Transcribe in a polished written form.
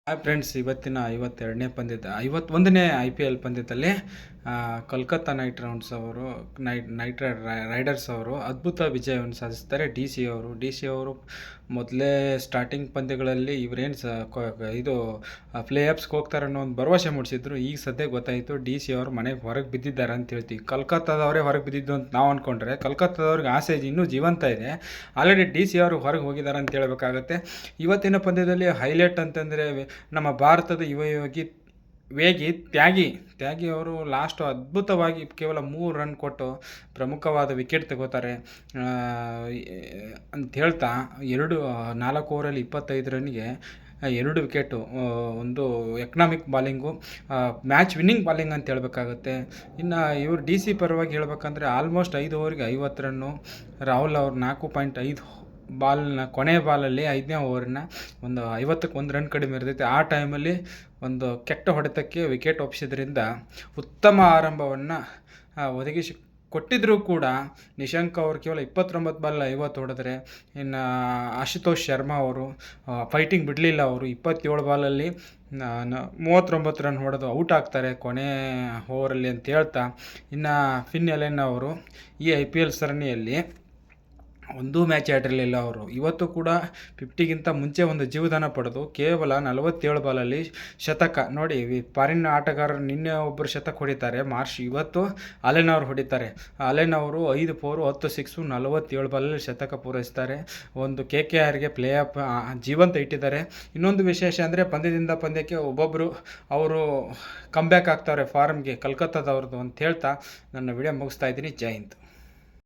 Hi friends, ಇವತ್ತಿನ 52ನೇ ಪಂದ್ಯದ 51ನೇ IPL ಪಂದ್ಯದಲ್ಲಿ ಕೋಲ್ಕತ್ತಾ ನೈಟ್ ರೈಡರ್ಸ್ ಅವರು ಅದ್ಭುತ ವಿಜಯವನ್ನು ಸಾಧಿಸ್ತಾರೆ. ಡಿ ಸಿ ಅವರು ಮೊದಲೇ ಸ್ಟಾರ್ಟಿಂಗ್ ಪಂದ್ಯಗಳಲ್ಲಿ ಇವರೇನು ಇದು ಪ್ಲೇ ಆಫ್ಸ್ಗೆ ಹೋಗ್ತಾರೆ ಅನ್ನೋ ಒಂದು ಭರವಸೆ ಮೂಡಿಸಿದ್ರು. ಈಗ ಸದ್ಯ ಗೊತ್ತಾಯಿತು ಡಿ ಸಿ ಅವರು ಮನೆಗೆ ಹೊರಗೆ ಬಿದ್ದಿದ್ದಾರೆ ಅಂತ ಹೇಳ್ತೀವಿ. ಕೋಲ್ಕತ್ತಾದವರೇ ಹೊರಗೆ ಬಿದ್ದಿದ್ದು ಅಂತ ನಾವು ಅಂದ್ಕೊಂಡ್ರೆ ಕೋಲ್ಕತ್ತಾದವ್ರಿಗೆ ಆಸೆ ಇನ್ನೂ ಜೀವಂತ ಇದೆ. ಆಲ್ರೆಡಿ ಡಿ ಸಿ ಅವರು ಹೊರಗೆ ಹೋಗಿದ್ದಾರೆ ಅಂತ ಹೇಳಬೇಕಾಗತ್ತೆ. ಇವತ್ತಿನ ಪಂದ್ಯದಲ್ಲಿ ಹೈಲೈಟ್ ಅಂತಂದರೆ ನಮ್ಮ ಭಾರತದ ವೇಗಿ ತ್ಯಾಗಿ ಅವರು ಲಾಸ್ಟು ಅದ್ಭುತವಾಗಿ ಕೇವಲ 3 ರನ್ ಕೊಟ್ಟು ಪ್ರಮುಖವಾದ ವಿಕೆಟ್ ತಗೋತಾರೆ ಅಂತ ಹೇಳ್ತಾ 4 ಓವರಲ್ಲಿ 25 ರನ್ಗೆ 2 ವಿಕೆಟು, ಒಂದು economic bowling, match winning bowling ಅಂತ ಹೇಳಬೇಕಾಗುತ್ತೆ. ಇನ್ನು ಇವರು ಡಿ ಸಿ ಪರವಾಗಿ ಹೇಳ್ಬೇಕಂದ್ರೆ ಆಲ್ಮೋಸ್ಟ್ 5 ಓವರಿಗೆ 50 ರನ್ನು. ರಾಹುಲ್ ಅವರು 4.5 ಕೊನೆಯ ಬಾಲಲ್ಲಿ 5ನೇ ಓವರ್ನ ಒಂದು 50ಕ್ಕೆ 1 ರನ್ ಕಡಿಮೆ ಇರ್ತೈತೆ. ಆ ಟೈಮಲ್ಲಿ ಒಂದು ಕೆಟ್ಟ ಹೊಡೆತಕ್ಕೆ ವಿಕೆಟ್ ಒಪ್ಪಿಸಿದ್ರಿಂದ ಉತ್ತಮ ಆರಂಭವನ್ನು ಕೊಟ್ಟಿದ್ದರೂ ಕೂಡ ನಿಶಾಂಕ್ ಅವರು ಕೇವಲ 29 ಬಾಲ್ 50 ಹೊಡೆದ್ರೆ, ಇನ್ನು ಆಶುತೋಷ್ ಶರ್ಮಾ ಅವರು ಫೈಟಿಂಗ್ ಬಿಡಲಿಲ್ಲ. ಅವರು 27 ಬಾಲಲ್ಲಿ 39 ರನ್ ಹೊಡೆದು ಔಟ್ ಆಗ್ತಾರೆ ಕೊನೆ ಓವರಲ್ಲಿ ಅಂತ ಹೇಳ್ತಾ, ಇನ್ನು ಫಿನ್ ಎಲೆನ್ ಅವರು ಈ IPL ಸರಣಿಯಲ್ಲಿ ಒಂದೂ ಮ್ಯಾಚ್ ಆಡಿರಲಿಲ್ಲ. ಅವರು ಇವತ್ತು ಕೂಡ 50ಗಿಂತ ಮುಂಚೆ ಒಂದು ಜೀವದಾನ ಪಡೆದು ಕೇವಲ 47 ಬಾಲಲ್ಲಿ ಶತಕ. ನೋಡಿ, ಫಾರಿನ್ ಆಟಗಾರರು ನಿನ್ನೆ ಒಬ್ಬರು ಶತಕ ಹೊಡಿತಾರೆ, ಇವತ್ತು ಅಲೆನ್ ಅವರು ಹೊಡಿತಾರೆ. ಅಲೆನ್ ಅವರು 5 4 10 6 47 ಬಾಲಲ್ಲಿ ಶತಕ ಪೂರೈಸ್ತಾರೆ. ಒಂದು KKRಗೆ ಪ್ಲೇ ಆಫ್ ಜೀವಂತ ಇಟ್ಟಿದ್ದಾರೆ. ಇನ್ನೊಂದು ವಿಶೇಷ ಅಂದರೆ ಪಂದ್ಯದಿಂದ ಪಂದ್ಯಕ್ಕೆ ಒಬ್ಬೊಬ್ಬರು ಅವರು ಕಮ್ಬ್ಯಾಕ್ ಆಗ್ತಾರೆ ಫಾರ್ಮ್ಗೆ ಕೋಲ್ಕತ್ತಾದವ್ರದ್ದು ಅಂತ ಹೇಳ್ತಾ ನನ್ನ ವಿಡಿಯೋ ಮುಗಿಸ್ತಾ ಇದ್ದೀನಿ. ಜೈ ಹಿಂದ್.